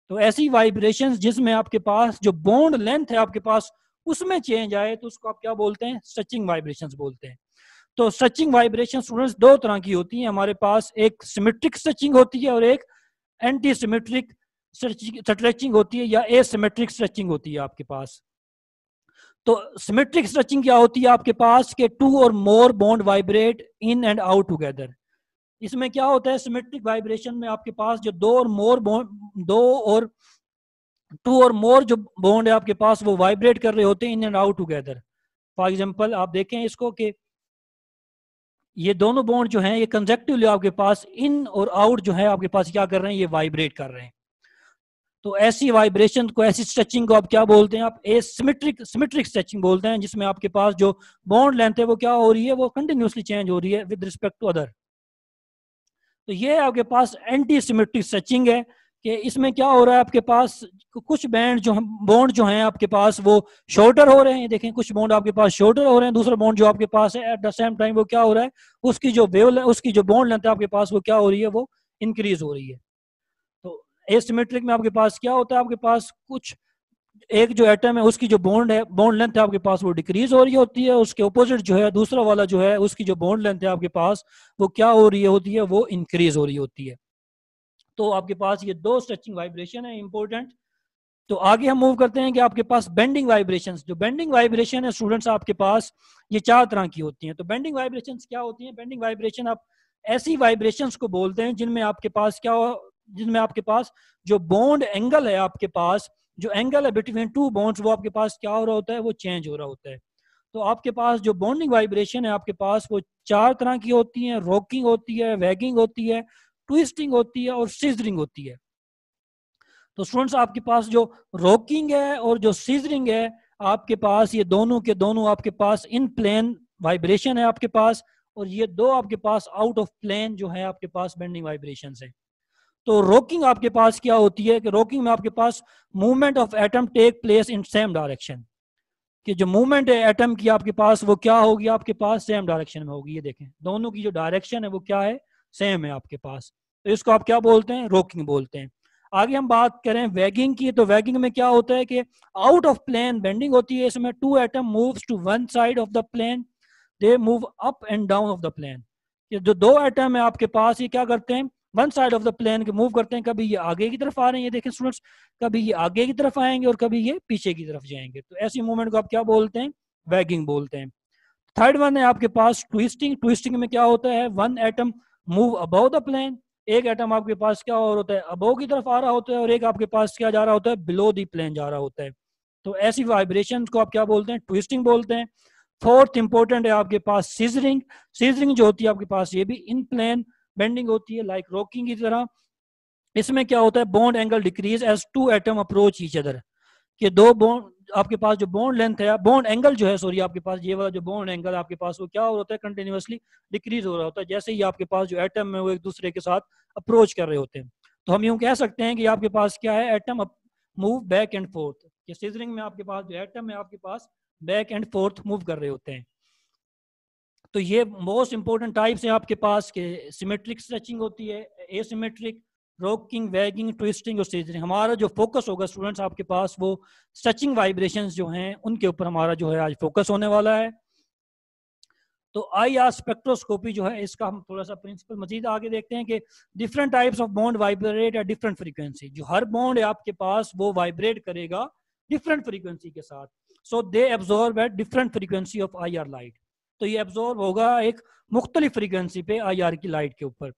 तो ऐसी वाइब्रेशंस जिसमें आपके पास जो बॉन्ड लेंथ है आपके पास उसमें चेंज आए तो उसको आप क्या बोलते हैं, स्ट्रेचिंग वाइब्रेशंस बोलते हैं। तो स्ट्रेचिंग वाइब्रेशन स्टूडेंट्स दो तरह की होती हैं हमारे पास, एक सिमेट्रिक स्ट्रेचिंग होती है और एक एंटी सिमेट्रिक स्ट्रेचिंग होती है या एसिमेट्रिक स्ट्रेचिंग होती है आपके पास। तो सिमेट्रिक स्ट्रेचिंग क्या होती है आपके पास के टू और more bond vibrate in and out together. इसमें क्या होता है, सिमेट्रिक वाइब्रेशन में आपके पास जो दो और टू और मोर जो बॉन्ड है आपके पास वो वाइब्रेट कर रहे होते हैं इन and out together. For example आप देखें इसको कि ये दोनों बॉन्ड जो हैं ये कंजेक्टिवली आपके पास इन और आउट जो है आपके पास क्या कर रहे हैं, ये वाइब्रेट कर रहे हैं। तो ऐसी वाइब्रेशन को, ऐसी स्ट्रेचिंग को आप क्या बोलते हैं, आप सिमेट्रिक स्ट्रेचिंग बोलते हैं, जिसमें आपके पास जो बॉन्ड लेंथ है वो क्या हो रही है, वो कंटिन्यूसली चेंज हो रही है विद रिस्पेक्ट टू अदर। तो ये आपके पास एंटी सिमेट्रिक स्ट्रेचिंग है कि इसमें क्या हो रहा है, आपके पास कुछ बॉन्ड जो हैं आपके पास वो शॉर्टर हो रहे हैं। देखें कुछ बॉन्ड आपके पास शॉर्टर हो रहे हैं, दूसरा बॉन्ड जो आपके पास है एट द सेम टाइम वो क्या हो रहा है, उसकी जो बॉन्ड लेंथ है आपके पास वो क्या हो रही है, वो इंक्रीज हो रही है। तो एसिमेट्रिक में आपके पास क्या होता है, आपके पास कुछ एक जो एटम है उसकी जो बॉन्ड लेंथ है आपके पास वो डिक्रीज हो रही होती है, उसके ऑपोजिट जो है दूसरा वाला जो है उसकी जो बॉन्ड लेंथ है आपके पास वो क्या हो रही होती है, वो इंक्रीज हो रही होती है। तो आपके पास ये दो स्ट्रेचिंग वाइब्रेशन है इंपॉर्टेंट। तो आगे हम मूव करते हैं कि आपके पास बेंडिंग वाइब्रेशंस, जो बेंडिंग वाइब्रेशन है स्टूडेंट्स आपके पास ये चार तरह की होती हैं। तो बेंडिंग वाइब्रेशंस क्या होती हैं, बेंडिंग वाइब्रेशन आप ऐसी वाइब्रेशंस को बोलते हैं जिनमें आपके पास जो बॉन्ड एंगल है आपके पास, जो एंगल है बिटवीन टू बॉन्ड्स वो आपके पास क्या हो रहा होता है, वो चेंज हो रहा होता है। तो आपके पास जो बॉन्डिंग वाइब्रेशन है आपके पास वो चार तरह की होती हैं, रॉकिंग होती है, वैगिंग होती है, ट्विस्टिंग होती है और सीजरिंग होती है। तो स्टूडेंट्स आपके पास जो रॉकिंग है और जो सीजरिंग है आपके पास, ये दोनों के दोनों आपके पास इन प्लेन वाइब्रेशन है आपके पास, और ये दो आपके पास आउट ऑफ प्लेन जो है आपके पास बेंडिंग वाइब्रेशंस है। तो रॉकिंग आपके पास क्या होती है कि रॉकिंग में आपके पास movement of atom take place in same direction, कि जो मूवमेंट है एटम की आपके पास वो क्या होगी, आपके पास सेम डायरेक्शन में होगी। ये देखें दोनों की जो डायरेक्शन है वो क्या है, सेम है आपके पास। तो इसको आप क्या बोलते हैं, रॉकिंग बोलते हैं। आगे हम बात करें वैगिंग की, तो वैगिंग में क्या होता है कि आउट ऑफ प्लेन बेंडिंग होती है। इसमें two atom moves to one side of the plane, they move up and down of the plane. ये जो दो एटम है आपके पास ये क्या करते हैं, one side of the plane के मूव करते हैं। कभी ये आगे की तरफ आ रहे हैं, ये देखें स्टूडेंट्स, कभी ये आगे की तरफ आएंगे और कभी ये पीछे की तरफ जाएंगे। तो ऐसी मूवमेंट को आप क्या बोलते हैं, वैगिंग बोलते हैं। थर्ड वन है आपके पास ट्विस्टिंग। ट्विस्टिंग में क्या होता है, one atom move above the plane, एक एटम आपके पास क्या हो होता है, अबव की तरफ आ रहा होता है, और एक आपके पास क्या जा रहा होता है, बिलो द प्लेन जा रहा होता है। तो ऐसी वाइब्रेशन को आप क्या बोलते हैं, ट्विस्टिंग बोलते हैं। फोर्थ इंपॉर्टेंट है आपके पास सीजरिंग। सीजरिंग जो होती है आपके पास ये भी इन प्लेन बेंडिंग होती है, लाइक रॉकिंग की तरह। इसमें क्या होता है, bond angle decrease as two atom approach each other, कि दो बॉन्ड आपके पास जो बॉन्ड लेंथ है, बॉन्ड एंगल जो है, सॉरी, आपके पास ये वाला जो बॉन्ड एंगल आपके पास वो क्या होता है, कंटिन्यूअसली डिक्रीज हो रहा होता है जैसे ही आपके पास जो एटम है वो एक दूसरे के साथ अप्रोच कर रहे होते हैं। तो हम यूं कह सकते हैं कि आपके पास क्या है, atom move back and fourth, कि सीजरिंग में आपके पास जो एटम है आपके पास बैक एंड फोर्थ मूव कर रहे होते हैं। तो ये मोस्ट इंपॉर्टेंट टाइप्स है आपके पास के सिमेट्रिक स्ट्रेचिंग होती है, एसिमेट्रिक, रॉकिंग, वैगिंग, ट्विस्टिंग और सीजरिंग। हमारा जो फोकस होगा स्टूडेंट्स आपके पास वो स्ट्रेचिंग वाइब्रेशंस जो हैं उनके ऊपर हमारा जो है आज फोकस होने वाला है। तो IR स्पेक्ट्रोस्कोपी जो है इसका हम थोड़ा सा प्रिंसिपल मजीद आगे देखते हैं कि different types of bond vibrate eight different frequency. जो हर बॉन्ड है आपके पास वो वाइब्रेट करेगा डिफरेंट फ्रीक्वेंसी के साथ। So they absorb at different frequency of IR light. तो ये एब्जॉर्ब होगा एक मुख्तलिफ फ्रीक्वेंसी पे IR की लाइट के ऊपर।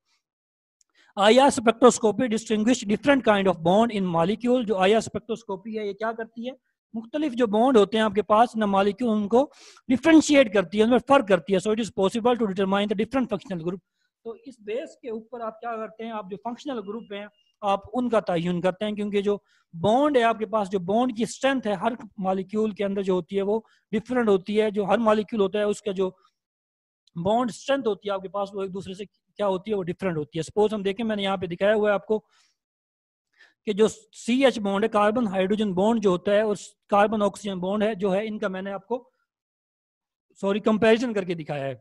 IR spectroscopy distinguish different kind of bond in molecule. जो IR स्पेक्ट्रोस्कोपी है ये क्या करती है, मुख्तलिफ जो बॉन्ड होते हैं आपके पास न मॉलिक्यूल उनको डिफ्रेंशिएट करती है, उनमें फर्क करती है। So it is possible to determine the different functional group. तो इस बेस के ऊपर आप क्या करते हैं, आप जो फंक्शनल ग्रुप हैं आप उनका तयन करते हैं, क्योंकि जो बॉन्ड है आपके पास, जो बॉन्ड की स्ट्रेंथ है हर मॉलिक्यूल के अंदर जो होती है वो डिफरेंट होती है। जो हर मॉलिक्यूल होता है उसका जो बॉन्ड स्ट्रेंथ होती है आपके पास वो एक दूसरे से क्या होती है, वो डिफरेंट होती है। सपोज हम देखें, मैंने यहाँ पे दिखाया हुआ है आपको कि जो CH बॉन्ड है, कार्बन हाइड्रोजन बॉन्ड जो होता है और कार्बन ऑक्सीजन बॉन्ड है जो है, इनका मैंने आपको सॉरी कंपैरिजन करके दिखाया है।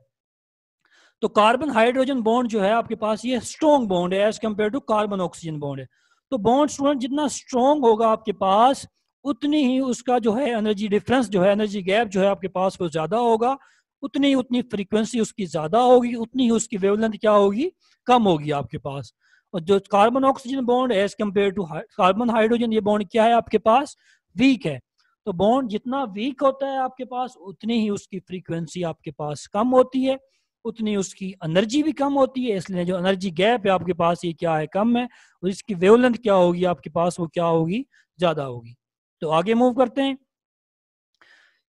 तो कार्बन हाइड्रोजन बॉन्ड जो है आपके पास ये स्ट्रॉन्ग बॉन्ड है as compare to carbon oxygen bond है। तो बॉन्ड स्टूडेंट जितना स्ट्रॉन्ग होगा आपके पास उतनी ही उसका जो है एनर्जी डिफरेंस जो है, एनर्जी गैप जो है आपके पास वो ज्यादा होगा, उतनी फ्रीक्वेंसी उसकी ज्यादा होगी, उतनी ही उसकी वेवलेंथ क्या होगी, कम होगी आपके पास। और जो carbon oxygen bond as compare to carbon hydrogen, ये बॉन्ड क्या है आपके पास, वीक है। तो बॉन्ड जितना वीक होता है आपके पास उतनी ही उसकी फ्रीक्वेंसी आपके पास कम होती है, उतनी उसकी एनर्जी भी कम होती है। इसलिए जो एनर्जी गैप है आपके पास ये क्या है, कम है, और इसकी वेवलेंथ क्या होगी आपके पास, वो क्या होगी, ज्यादा होगी। तो आगे मूव करते हैं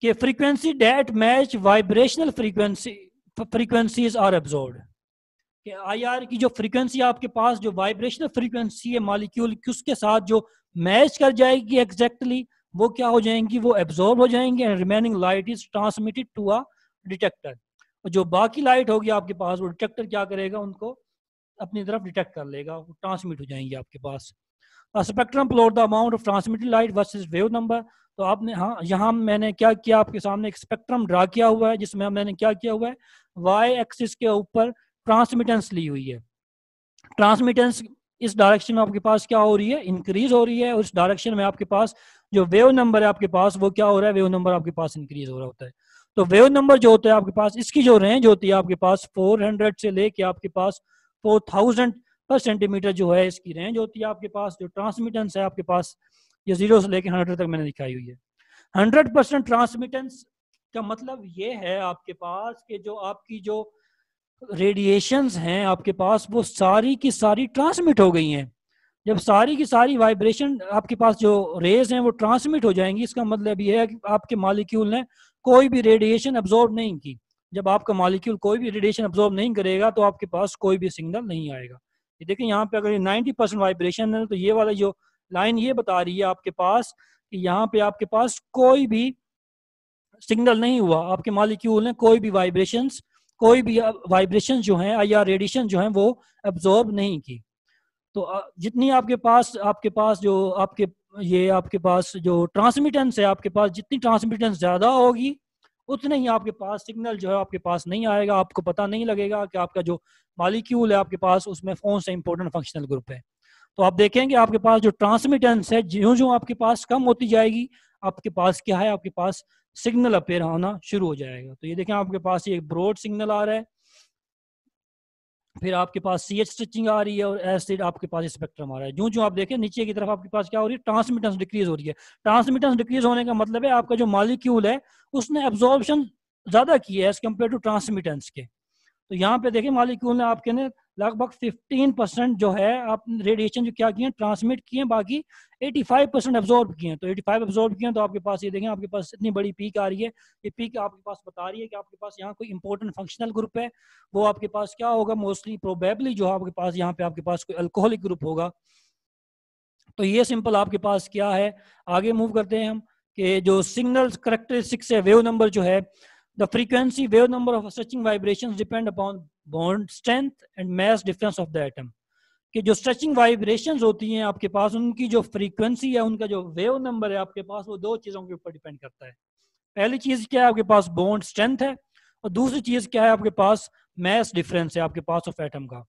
कि frequency that match vibrational frequencies are absorbed. कि IR की जो फ्रीक्वेंसी आपके पास, जो वाइब्रेशनल फ्रीक्वेंसी है मॉलिक्यूल की, उसके साथ जो मैच कर जाएगी एग्जैक्टली, वो क्या हो जाएंगी, वो एब्जॉर्ब हो जाएंगे and remaining light is transmitted to a detector. और जो बाकी लाइट होगी आपके पास वो डिटेक्टर क्या करेगा, उनको अपनी तरफ डिटेक्ट कर लेगा, वो ट्रांसमिट हो जाएंगे आपके पास। Spectrum plot the amount of transmitted light versus wave number. तो आपने यहाँ मैंने क्या किया, आपके सामने एक स्पेक्ट्रम ड्रा किया हुआ है जिसमें मैंने क्या किया हुआ है, वाई एक्सिस के ऊपर ट्रांसमिटेंस ली हुई है। ट्रांसमिटेंस इस डायरेक्शन में आपके पास क्या हो रही है, इंक्रीज हो रही है, और इस डायरेक्शन में आपके पास जो वेव नंबर है आपके पास वो क्या हो रहा है, वेव नंबर आपके पास इंक्रीज हो रहा होता है। तो वेव नंबर जो होता है आपके पास, इसकी जो रेंज होती है आपके पास 400 से लेके आपके पास 4000 पर सेंटीमीटर जो है इसकी रेंज होती है आपके पास। जो ट्रांसमिटेंस है आपके पास ये 0 से लेके 100 तक मैंने दिखाई हुई है। 100% ट्रांसमिटेंस का मतलब ये है आपके पास कि जो आपकी जो रेडिएशंस हैं आपके पास वो सारी की सारी ट्रांसमिट हो गई हैं। जब सारी की सारी वाइब्रेशन आपके पास जो रेज हैं वो ट्रांसमिट हो जाएंगी, इसका मतलब ये है कि आपके मॉलिक्यूल ने कोई भी रेडिएशन अब्जॉर्ब नहीं की। जब आपका मॉलिक्यूल कोई भी रेडिएशन अब्जॉर्ब नहीं करेगा तो आपके पास कोई भी सिग्नल नहीं आएगा। ये देखिए यहाँ पे अगर 90% वाइब्रेशन है तो ये वाला जो लाइन ये बता रही है आपके पास कि यहाँ पे आपके पास कोई भी सिग्नल नहीं हुआ, आपके मॉलिक्यूल ने कोई भी वाइब्रेशन जो है या रेडिएशन जो है वो एब्जॉर्ब नहीं की। तो जितनी आपके पास जो आपके पास जो ट्रांसमिटेंस है आपके पास, जितनी ट्रांसमिटेंस ज्यादा होगी उतने ही आपके पास सिग्नल जो है आपके पास नहीं आएगा। आपको पता नहीं लगेगा कि आपका जो मॉलिक्यूल है आपके पास उसमें कौन सा इंपॉर्टेंट फंक्शनल ग्रुप है। तो आप देखेंगे आपके पास जो ट्रांसमिटेंस है ज्यों ज्यों आपके पास कम होती जाएगी, आपके पास क्या है, आपके पास सिग्नल अपेयर होना शुरू हो जाएगा। तो ये देखें आपके पास ये एक ब्रॉड सिग्नल आ रहा है, फिर आपके पास CH स्ट्रेचिंग आ रही है, और एसिड आपके पास स्पेक्ट्रम आ रहा है। जो जो आप देखें नीचे की तरफ आपके पास क्या हो रही है, ट्रांसमिटेंस डिक्रीज हो रही है। ट्रांसमिटेंस डिक्रीज होने का मतलब है आपका जो मॉलिक्यूल है उसने एब्जॉर्प्शन ज्यादा की है एज कम्पेयर टू ट्रांसमिटेंस के। तो यहाँ पे देखिए मॉलिक्यूल ने आपके ने लगभग 15% जो है आप रेडिएशन जो क्या किए हैं, ट्रांसमिट किए हैं, बाकी 85% एब्जॉर्ब किए हैं। तो 85 एब्जॉर्ब किए हैं तो आपके पास ये देखें आपके पास इतनी बड़ी पीक आ रही है। ये पीक आपके पास बता रही है कि आपके पास यहाँ कोई इंपॉर्टेंट फंक्शनल ग्रुप है। वो आपके पास क्या होगा, मोस्टली प्रोबेबली जो आपके पास यहाँ पे आपके पास कोई अल्कोहलिक ग्रुप होगा, तो ये सिंपल आपके पास क्या है। आगे मूव करते हैं हम कि जो सिग्नल करेक्टरिस्टिक्स है वेव नंबर जो है, the frequency wave number of stretching vibrations depend upon bond strength and mass difference of the atom. कि जो स्ट्रेचिंग वाइब्रेशंस होती हैं आपके पास, उनकी जो फ्रीक्वेंसी है, उनका जो वेव नंबर है आपके पास, वो दो चीज़ों के ऊपर डिपेंड करता है। पहली चीज़ क्या है, आपके पास बॉन्ड स्ट्रेंथ है, और दूसरी चीज़ क्या है, आपके पास मास डिफरेंस है आपके पास ऑफ एटम का।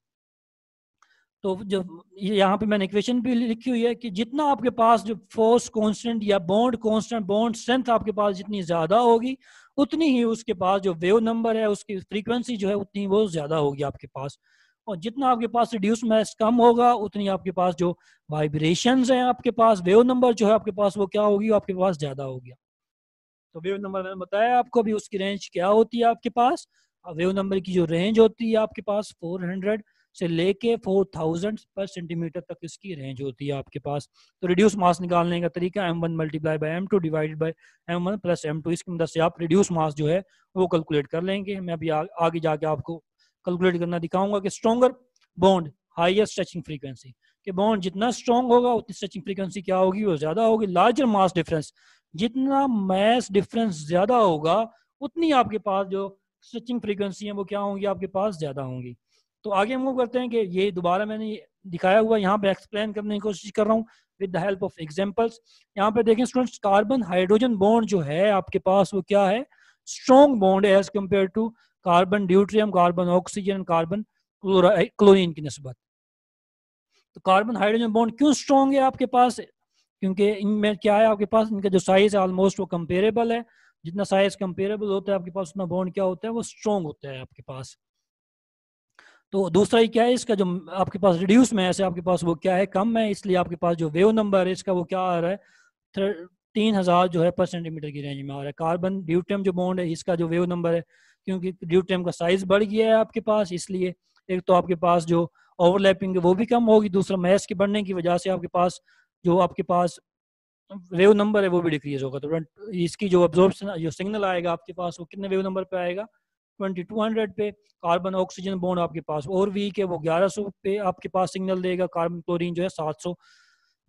तो जो यहाँ पे मैंने इक्वेशन भी लिखी हुई है कि जितना आपके पास जो फोर्स कांस्टेंट या बॉन्ड कांस्टेंट, बॉन्ड स्ट्रेंथ आपके पास जितनी ज़्यादा होगी, उतनी ही उसके पास जो वेव नंबर है, उसकी फ्रीक्वेंसी जो है उतनी वो ज़्यादा होगी आपके पास। और जितना आपके पास रिड्यूस मास कम होगा, उतनी आपके पास जो वाइब्रेशंस हैं आपके पास, वेव नंबर जो है आपके पास वो क्या होगी, आपके पास ज़्यादा होगी। तो वेव नंबर मैंने बताया आपको भी, उसकी रेंज क्या होती है आपके पास। वेव नंबर की जो रेंज होती है आपके पास 400 से लेके 4000 पर सेंटीमीटर तक इसकी रेंज होती है आपके पास। तो रिड्यूस मास निकालने का तरीका m1 multiply by m2 divided by m1 plus m2, इसकी मदद से आप रिड्यूस मास जो है वो कैलकुलेट कर लेंगे। मैं अभी आगे जाके आपको कैलकुलेट करना दिखाऊंगा कि stronger bond higher stretching frequency, कि बॉन्ड जितना स्ट्रॉन्ग होगा उतनी स्ट्रेचिंग फ्रीक्वेंसी क्या होगी, वो ज्यादा होगी। लार्जर मास डिफरेंस, जितना मास डिफरेंस ज्यादा होगा, उतनी आपके पास जो स्ट्रेचिंग फ्रीक्वेंसी है वो क्या होंगी, आपके पास ज्यादा होंगी। तो आगे मूव करते हैं कि ये दोबारा मैंने दिखाया हुआ यहाँ पे एक्सप्लेन करने की कोशिश कर रहा हूँ with the help of examples. यहाँ पे देखें स्टूडेंट्स, कार्बन हाइड्रोजन बॉन्ड जो है आपके पास वो क्या है, स्ट्रॉन्ग बॉन्ड है as compare to carbon deuterium, carbon oxygen, carbon chlorine की निस्बत। तो कार्बन हाइड्रोजन बॉन्ड क्यों स्ट्रॉन्ग है आपके पास, क्योंकि इनमें क्या है आपके पास, इनका जो साइज है ऑलमोस्ट वो कंपेरेबल है। जितना साइज कंपेरेबल होता है आपके पास, उतना बॉन्ड क्या होता है, वो स्ट्रॉन्ग होता है आपके पास। तो दूसरा ही क्या है, इसका जो आपके पास रिड्यूस मास है आपके पास वो क्या है, कम है, इसलिए आपके पास जो वेव नंबर है इसका वो क्या आ रहा है, 3000 जो है पर सेंटीमीटर की रेंज में आ रहा है। कार्बन ड्यूट्रियम जो बॉन्ड है इसका जो वेव नंबर है, क्योंकि ड्यूट्रियम का साइज बढ़ गया है आपके पास, इसलिए एक तो आपके पास जो ओवरलैपिंग है वो भी कम होगी, दूसरा मास के बढ़ने की वजह से आपके पास जो आपके पास वेव नंबर है वो भी डिक्रीज होगा। तो इसकी जो अब्जॉर्प्शन जो सिग्नल आएगा आपके पास वो कितने वेव नंबर पे आएगा, 2200 पे। कार्बन ऑक्सीजन बॉन्ड आपके पास और वीक है, वो 1100 पे आपके पास सिग्नल देगा। कार्बन क्लोरीन जो है 700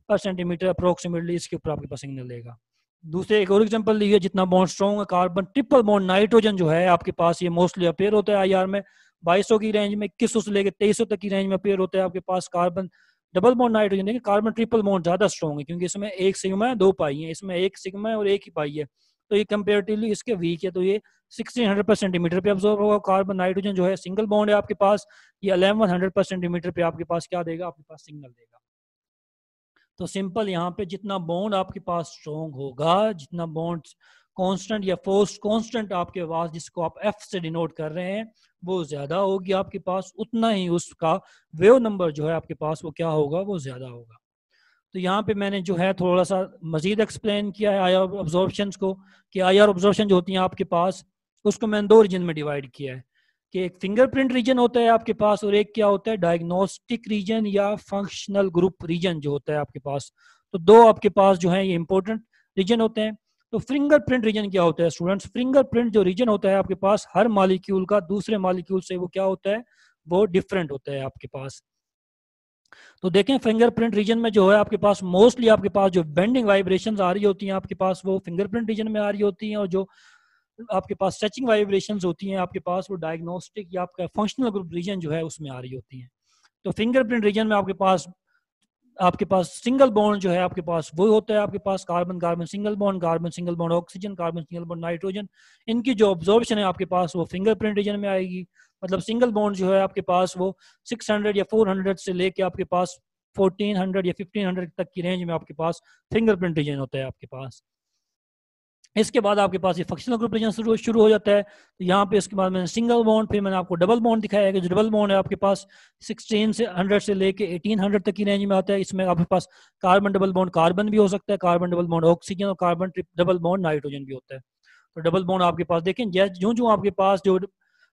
पर सेंटीमीटर अप्रोक्सीमेटली इसके ऊपर आपके पास सिग्नल देगा। दूसरे एक और एग्जांपल लीजिए, जितना बॉन्ड स्ट्रॉन्ग है, कार्बन ट्रिपल बॉन्ड नाइट्रोजन जो है आपके पास, ये मोस्टली अपेयर होता है आईआर में 2200 की रेंज में, 2100 से लेकर 2300 तक की रेंज में अपेयर होता है आपके पास। कार्बन डबल बॉन्ड नाइट्रोजन, देखिए कार्बन ट्रिपल बॉन्ड ज्यादा स्ट्रॉन्ग है, क्योंकि इसमें एक सिग्मा है, दो पाई है, इसमें एक सिग्मा है और एक ही पाई है, तो ये कंपेरेटिवली इसके वीक है। तो ये 1600 पर सेंटीमीटर पे अब्जॉर्ब होगा। कार्बन नाइट्रोजन जो है सिंगल बॉन्ड है आपके पास, ये 1100 पर सेंटीमीटर पे आपके पास क्या देगा, आपके पास सिग्नल देगा। तो सिंपल यहाँ पे जितना बॉन्ड आपके पास स्ट्रॉन्ग होगा, जितना बॉन्ड कांस्टेंट या फोर्स कांस्टेंट आपके पास, जिसको आप एफ से डिनोट कर रहे हैं, वो ज्यादा होगी आपके पास, उतना ही उसका वेव नंबर जो है आपके पास वो क्या होगा, वो ज्यादा होगा। तो यहाँ पे मैंने जो है थोड़ा सा मजीद एक्सप्लेन किया है आईआर ऑब्जॉर्प्शन को, कि आईआर ऑब्जॉर्प्शन जो होती है आपके पास, उसको मैंने दो रीजन में डिवाइड किया है, कि एक फिंगरप्रिंट रीजन होता है आपके पास, और एक क्या होता है, डायग्नोस्टिक रीजन या फंक्शनल ग्रुप रीजन जो होता है आपके पास। तो दो आपके पास जो है ये इंपॉर्टेंट रीजन होते हैं। तो फिंगरप्रिंट रीजन क्या होता है स्टूडेंट्स, फिंगरप्रिंट जो रीजन होता है आपके पास, हर मॉलिक्यूल का दूसरे मॉलिक्यूल से वो क्या होता है, वो डिफरेंट होता है आपके पास। तो देखें फिंगरप्रिंट रीजन में जो है आपके पास मोस्टली आपके पास जो बेंडिंग वाइब्रेशंस आ रही होती हैं आपके पास, वो फिंगरप्रिंट रीजन में आ रही होती हैं, और जो आपके पास स्ट्रेचिंग वाइब्रेशंस होती हैं आपके पास, वो डायग्नोस्टिक या आपका फंक्शनल ग्रुप रीजन जो है उसमें आ रही होती हैं। तो फिंगरप्रिंट रीजन में आपके पास सिंगल बॉन्ड जो है आपके पास वो होता है आपके पास carbon carbon single bond oxygen, carbon single bond nitrogen. इनकी जो ऑब्जॉर्प्शन है आपके पास वो फिंगरप्रिंट रीजन में आएगी। मतलब सिंगल बॉन्ड जो है आपके पास वो 600 या 400 से लेके आपके पास 1400 या 1500 तक की रेंज में आपके पास फिंगरप्रिंट रीजन होता है आपके पास। इसके बाद आपके पास ये फंक्शनल ग्रुप रीजन शुरू हो जाता है। तो यहाँ पे इसके बाद मैंने सिंगल बॉन्ड, फिर मैंने आपको डबल बॉन्ड दिखाया है कि जो डबल बॉन्ड है आपके पास 1600 से लेके 1800 तक की रेंज में आता है। इसमें आपके पास कार्बन डबल बॉन्ड कार्बन भी हो सकता है, कार्बन डबल बॉन्ड ऑक्सीजन, और कार्बन डबल बॉन्ड नाइट्रोजन भी होता है। तो डबल बॉन्ड आपके पास देखें जो जो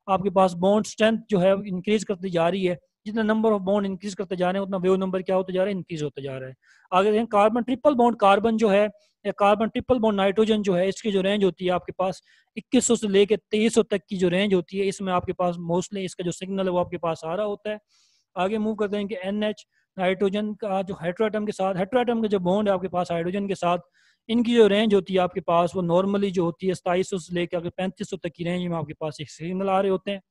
आपके पास बॉन्ड स्ट्रेंथ जो है इंक्रीज करती जा रही है, जितना नंबर ऑफ बॉन्ड इंक्रीज करते जा रहे हैं, उतना वेव नंबर क्या होता जा रहा है, इंक्रीज होता जा रहा है। आगे देखें कार्बन ट्रिपल बॉन्ड कार्बन जो है, या कार्बन ट्रिपल बॉन्ड नाइट्रोजन जो है, इसकी जो रेंज होती है आपके पास 2100 से लेके 2300 तक की जो रेंज होती है, इसमें आपके पास मोस्टली इसका जो सिग्नल है वो आपके पास आ रहा होता है। आगे मूव करते हैं कि NH हाइड्रोजन का जो हेटेरोएटम के साथ, हेटेरोएटम के जो बॉन्ड है आपके पास हाइड्रोजन के साथ, इनकी जो रेंज होती है आपके पास वो नॉर्मली जो होती है 2700 से लेकर 3500 तक की रेंज में आपके पास एक सिग्नल आ रहे होते हैं।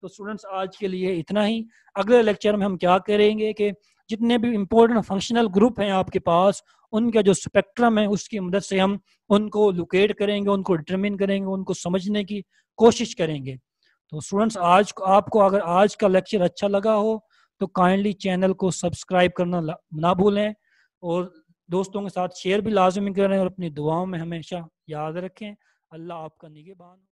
तो स्टूडेंट्स आज के लिए इतना ही। अगले लेक्चर में हम क्या करेंगे कि जितने भी इंपॉर्टेंट फंक्शनल ग्रुप हैं आपके पास, उनका जो स्पेक्ट्रम है उसकी मदद से हम उनको लोकेट करेंगे, उनको डिटरमिन करेंगे, उनको समझने की कोशिश करेंगे। तो स्टूडेंट्स आज आपको अगर आज का लेक्चर अच्छा लगा हो तो काइंडली चैनल को सब्सक्राइब करना ना भूलें, और दोस्तों के साथ शेयर भी लाजमी करें, और अपनी दुआओं में हमेशा याद रखें। अल्लाह आपका निगहबान।